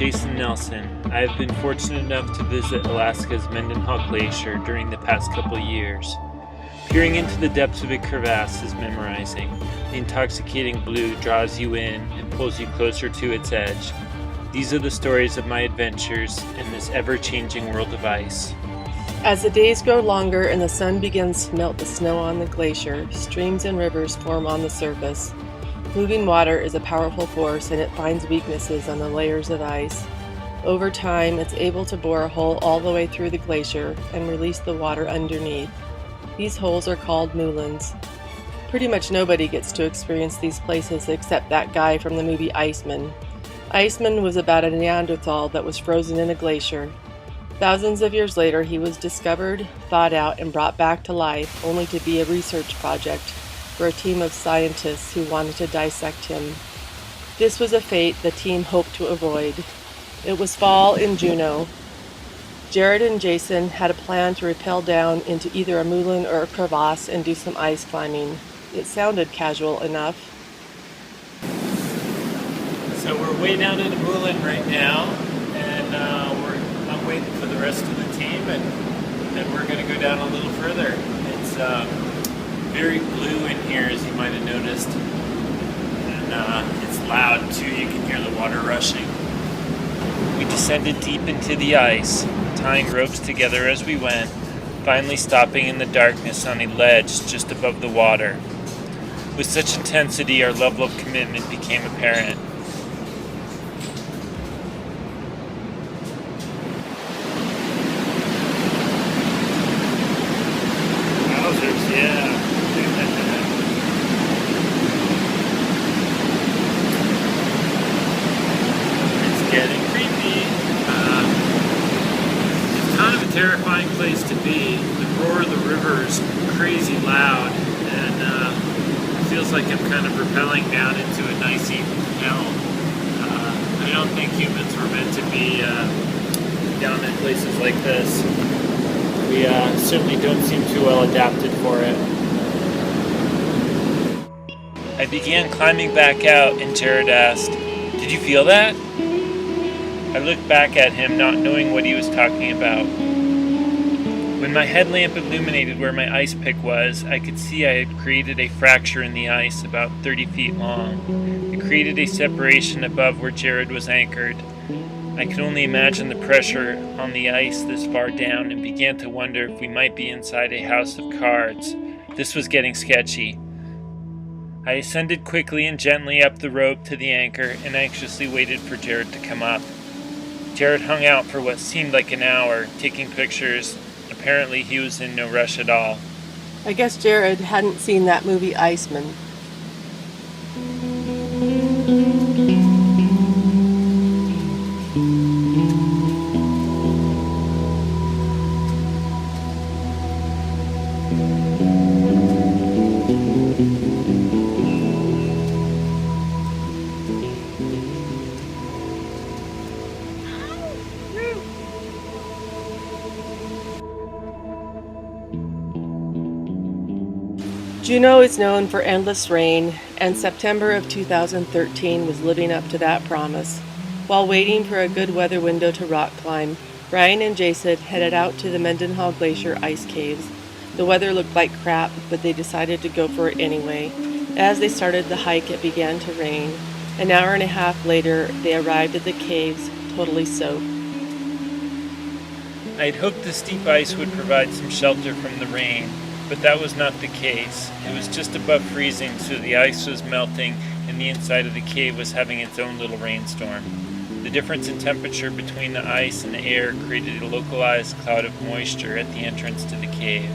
Jason Nelson. I have been fortunate enough to visit Alaska's Mendenhall Glacier during the past couple years. Peering into the depths of a crevasse is memorizing. The intoxicating blue draws you in and pulls you closer to its edge. These are the stories of my adventures in this ever-changing world of ice. As the days grow longer and the sun begins to melt the snow on the glacier, streams and rivers form on the surface. Moving water is a powerful force, and it finds weaknesses on the layers of ice. Over time, it's able to bore a hole all the way through the glacier and release the water underneath. These holes are called moulins. Pretty much nobody gets to experience these places except that guy from the movie Iceman. Iceman was about a Neanderthal that was frozen in a glacier. Thousands of years later, he was discovered, thawed out, and brought back to life, only to be a research project for a team of scientists who wanted to dissect him. This was a fate the team hoped to avoid. It was fall in Juneau. Jared and Jason had a plan to rappel down into either a moulin or a crevasse and do some ice climbing. It sounded casual enough. So we're way down in the moulin right now, and I'm waiting for the rest of the team, and then we're going to go down a little further. It's very blue in here, as you might have noticed, and it's loud too. You can hear the water rushing. We descended deep into the ice, tying ropes together as we went, finally stopping in the darkness on a ledge just above the water. With such intensity, our level of commitment became apparent. Wowzers, yeah. It's getting creepy. It's kind of a terrifying place to be. The roar of the river is crazy loud, and it feels like I'm kind of rappelling down into an icy hell. I don't think humans were meant to be down in places like this. We certainly don't seem too well adapted for it. I began climbing back out, and Jared asked, "Did you feel that?" I looked back at him, not knowing what he was talking about. When my headlamp illuminated where my ice pick was, I could see I had created a fracture in the ice about 30 feet long. It created a separation above where Jared was anchored. I could only imagine the pressure on the ice this far down and began to wonder if we might be inside a house of cards. This was getting sketchy. I ascended quickly and gently up the rope to the anchor and anxiously waited for Jared to come up. Jared hung out for what seemed like an hour, taking pictures. Apparently he was in no rush at all. I guess Jared hadn't seen that movie Iceman. Juneau is known for endless rain, and September of 2013 was living up to that promise. While waiting for a good weather window to rock climb, Brian and Jason headed out to the Mendenhall Glacier ice caves. The weather looked like crap, but they decided to go for it anyway. As they started the hike, it began to rain. An hour and a half later, they arrived at the caves, totally soaked. I'd hoped the steep ice would provide some shelter from the rain, but that was not the case. It was just above freezing, so the ice was melting and the inside of the cave was having its own little rainstorm. The difference in temperature between the ice and the air created a localized cloud of moisture at the entrance to the cave.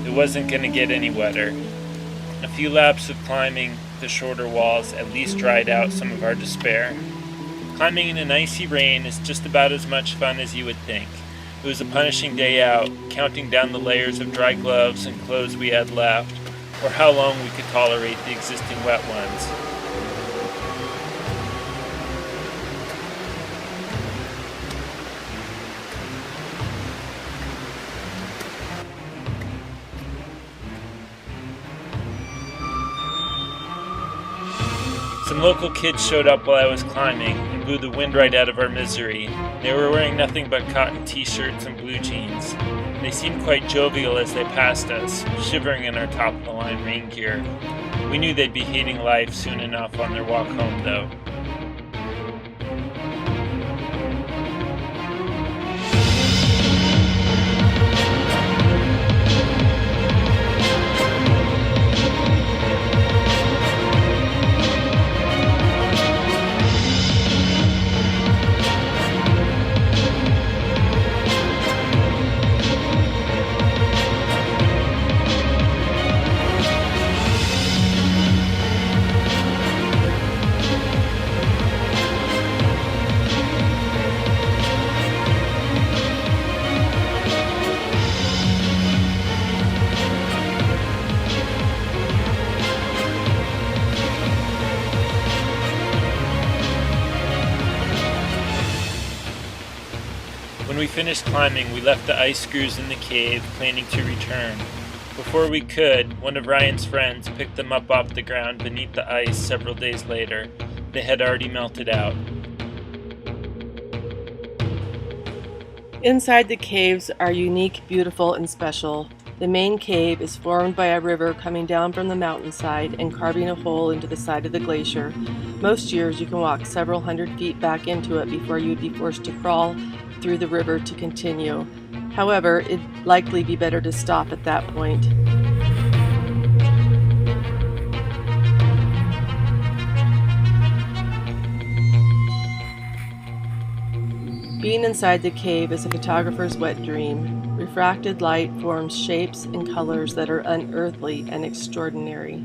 It wasn't going to get any wetter. A few laps of climbing the shorter walls at least dried out some of our despair. Climbing in an icy rain is just about as much fun as you would think. It was a punishing day out, counting down the layers of dry gloves and clothes we had left, or how long we could tolerate the existing wet ones. Some local kids showed up while I was climbing, and blew the wind right out of our misery. They were wearing nothing but cotton t-shirts and blue jeans. They seemed quite jovial as they passed us, shivering in our top-of-the-line rain gear. We knew they'd be hating life soon enough on their walk home, though. When we finished climbing, we left the ice screws in the cave, planning to return. Before we could, one of Ryan's friends picked them up off the ground beneath the ice several days later. They had already melted out. Inside the caves are unique, beautiful, and special. The main cave is formed by a river coming down from the mountainside and carving a hole into the side of the glacier. Most years you can walk several hundred feet back into it before you'd be forced to crawl through the river to continue. However, it'd likely be better to stop at that point. Being inside the cave is a photographer's wet dream. Refracted light forms shapes and colors that are unearthly and extraordinary.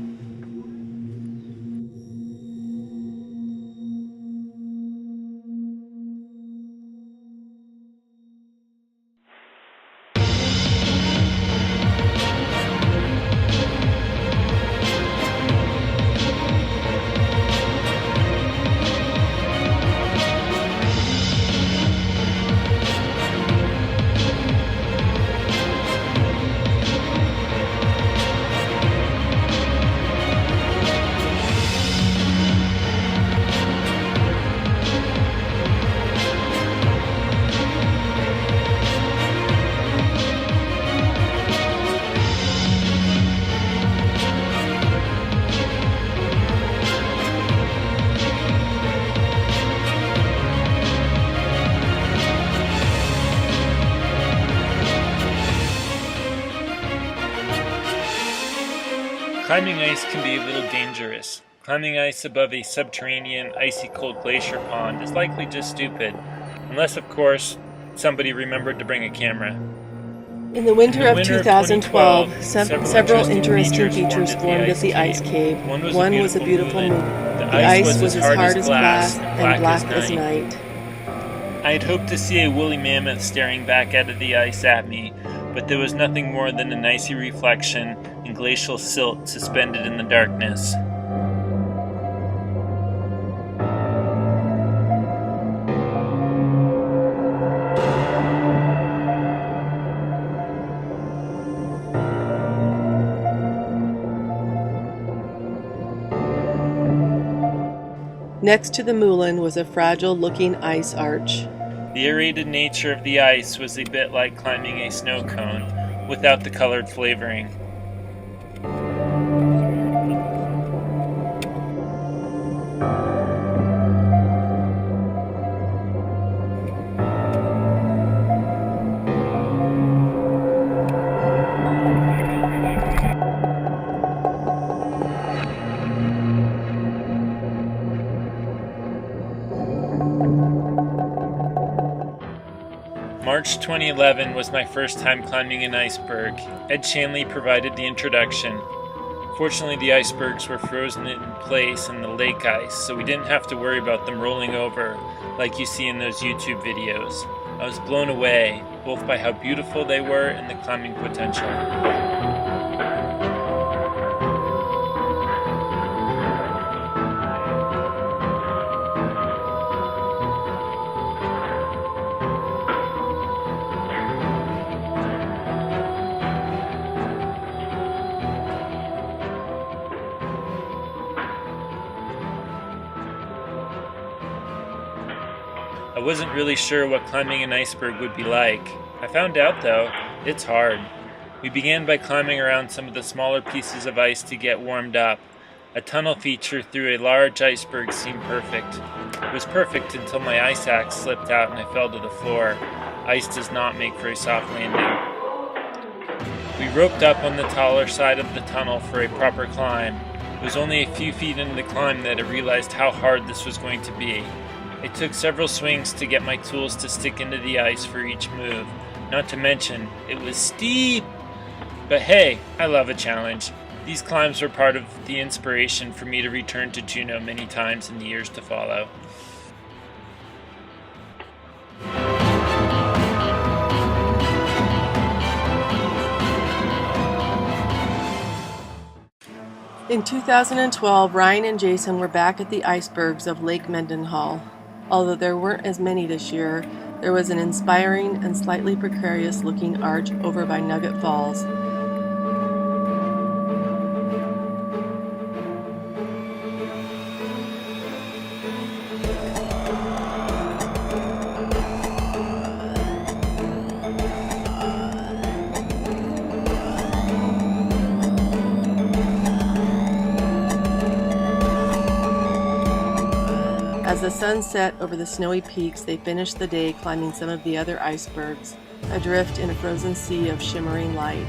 Climbing ice can be a little dangerous. Climbing ice above a subterranean, icy cold glacier pond is likely just stupid. Unless, of course, somebody remembered to bring a camera. In the winter of 2012, several interesting features formed at the ice cave. One was a beautiful moon. The ice was as hard as glass and black as night. I had hoped to see a woolly mammoth staring back out of the ice at me, but there was nothing more than an icy reflection and glacial silt suspended in the darkness. Next to the moulin was a fragile-looking ice arch. The aerated nature of the ice was a bit like climbing a snow cone, without the colored flavoring. March 2011 was my first time climbing an iceberg. Ed Shanley provided the introduction. Fortunately, the icebergs were frozen in place in the lake ice, so we didn't have to worry about them rolling over like you see in those YouTube videos. I was blown away, both by how beautiful they were and the climbing potential. I wasn't really sure what climbing an iceberg would be like. I found out though, it's hard. We began by climbing around some of the smaller pieces of ice to get warmed up. A tunnel feature through a large iceberg seemed perfect. It was perfect until my ice axe slipped out and I fell to the floor. Ice does not make for a soft landing. We roped up on the taller side of the tunnel for a proper climb. It was only a few feet into the climb that I realized how hard this was going to be. It took several swings to get my tools to stick into the ice for each move. Not to mention, it was steep! But hey, I love a challenge. These climbs were part of the inspiration for me to return to Juneau many times in the years to follow. In 2012, Ryan and Jason were back at the icebergs of Lake Mendenhall. Although there weren't as many this year, there was an inspiring and slightly precarious-looking arch over by Nugget Falls. As the sun set over the snowy peaks, they finished the day climbing some of the other icebergs, adrift in a frozen sea of shimmering light.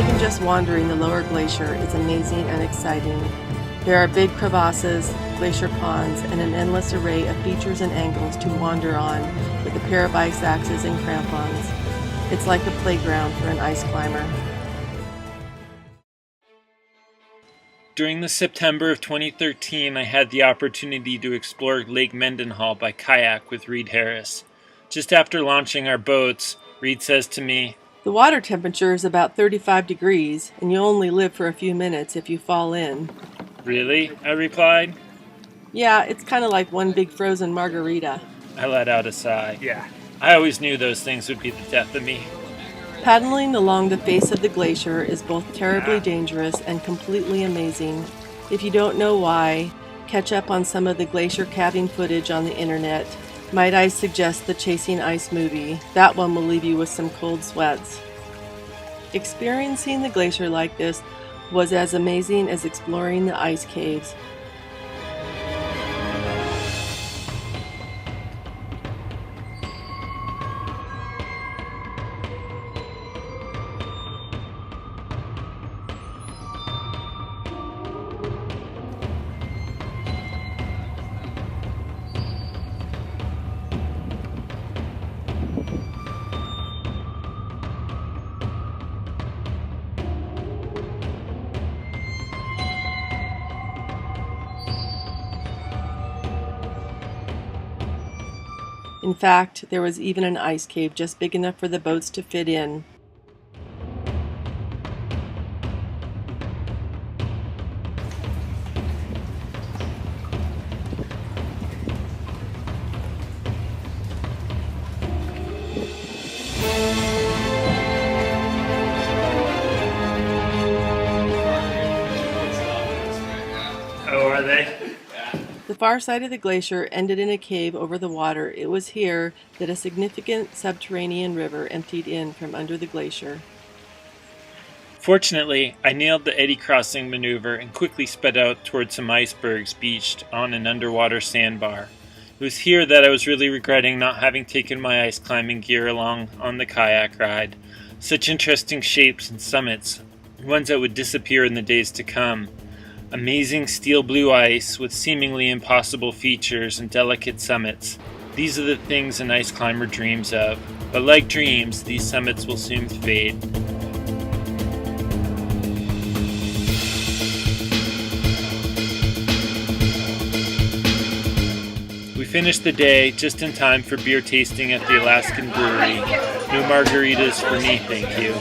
Even just wandering the lower glacier is amazing and exciting. There are big crevasses, glacier ponds, and an endless array of features and angles to wander on with a pair of ice axes and crampons. It's like a playground for an ice climber. During the September of 2013, I had the opportunity to explore Lake Mendenhall by kayak with Reed Harris. Just after launching our boats, Reed says to me, "The water temperature is about 35 degrees, and you only live for a few minutes if you fall in." "Really?" I replied. "Yeah, it's kind of like one big frozen margarita." I let out a sigh. Yeah, I always knew those things would be the death of me. Paddling along the face of the glacier is both terribly dangerous and completely amazing. If you don't know why, catch up on some of the glacier calving footage on the internet. Might I suggest the Chasing Ice movie? That one will leave you with some cold sweats. Experiencing the glacier like this was as amazing as exploring the ice caves. In fact, there was even an ice cave just big enough for the boats to fit in. Oh, are they? The far side of the glacier ended in a cave over the water. It was here that a significant subterranean river emptied in from under the glacier. Fortunately, I nailed the eddy crossing maneuver and quickly sped out toward some icebergs beached on an underwater sandbar. It was here that I was really regretting not having taken my ice climbing gear along on the kayak ride. Such interesting shapes and summits, ones that would disappear in the days to come. Amazing steel blue ice with seemingly impossible features and delicate summits. These are the things an ice climber dreams of. But like dreams, these summits will soon fade. We finished the day just in time for beer tasting at the Alaskan Brewery. No margaritas for me, thank you.